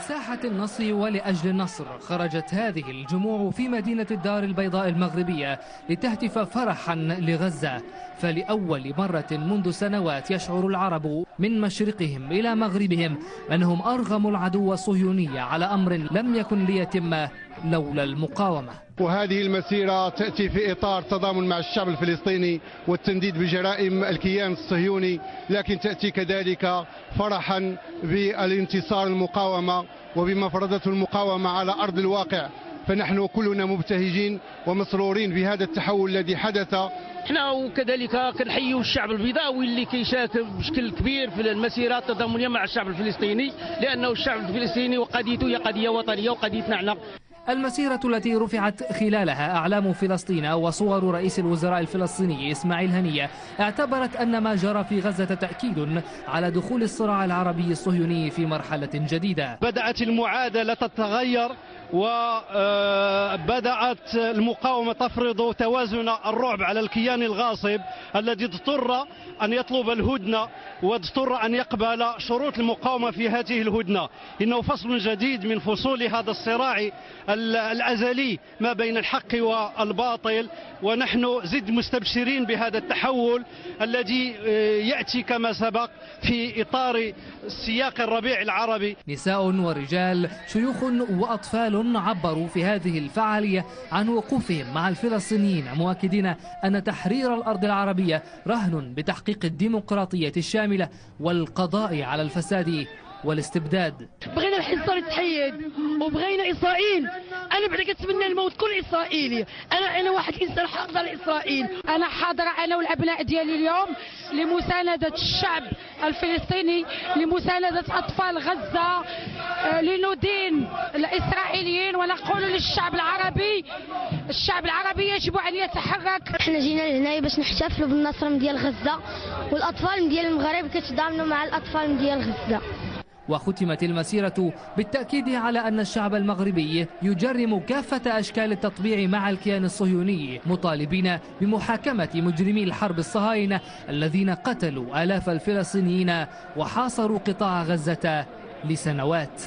من ساحة النصر ولأجل النصر خرجت هذه الجموع في مدينة الدار البيضاء المغربية لتهتف فرحا لغزة. فلأول مرة منذ سنوات يشعر العرب من مشرقهم إلى مغربهم أنهم أرغموا العدو الصهيوني على أمر لم يكن ليتم لولا المقاومة. وهذه المسيرة تأتي في إطار تضامن مع الشعب الفلسطيني والتنديد بجرائم الكيان الصهيوني، لكن تأتي كذلك فرحا بالانتصار المقاومة وبما فرضته المقاومة على أرض الواقع. فنحن كلنا مبتهجين ومسرورين بهذا التحول الذي حدث. احنا وكذلك كنحيوا الشعب البيضاوي اللي كيشارك بشكل كبير في المسيرة التضامنية مع الشعب الفلسطيني، لأنه الشعب الفلسطيني وقضيته هي قضية وطنية وقضيتنا احنا. المسيرة التي رفعت خلالها أعلام فلسطين وصور رئيس الوزراء الفلسطيني إسماعيل هنية اعتبرت أن ما جرى في غزة تأكيد على دخول الصراع العربي الصهيوني في مرحلة جديدة. بدأت المعادلة تتغير وبدأت المقاومة تفرض توازن الرعب على الكيان الغاصب الذي اضطر أن يطلب الهدنة واضطر أن يقبل شروط المقاومة في هذه الهدنة. إنه فصل جديد من فصول هذا الصراع الأزلي ما بين الحق والباطل، ونحن زد مستبشرين بهذا التحول الذي يأتي كما سبق في إطار سياق الربيع العربي. نساء ورجال، شيوخ وأطفال عبروا في هذه الفعالية عن وقوفهم مع الفلسطينيين، مؤكدين أن تحرير الأرض العربية رهن بتحقيق الديمقراطية الشاملة والقضاء على الفساد والاستبداد. بغينا الحصار يتحيد وبغينا إسرائيل. أنا بعدا كنتمنى الموت كل إسرائيلي. أنا واحد إنسان حاضر لإسرائيل. أنا حاضرة أنا والأبناء ديالي اليوم لمساندة الشعب الفلسطيني، لمساندة أطفال غزة، لندين الإسرائيليين ونقول للشعب العربي، الشعب العربي يجب أن يتحرك. احنا جينا لهنا باش نحتفلوا بالنصر ديال غزة، والأطفال ديال المغرب كيتضامنوا مع الأطفال ديال غزة. وختمت المسيرة بالتأكيد على أن الشعب المغربي يجرم كافة أشكال التطبيع مع الكيان الصهيوني، مطالبين بمحاكمة مجرمي الحرب الصهاينة الذين قتلوا آلاف الفلسطينيين وحاصروا قطاع غزة لسنوات.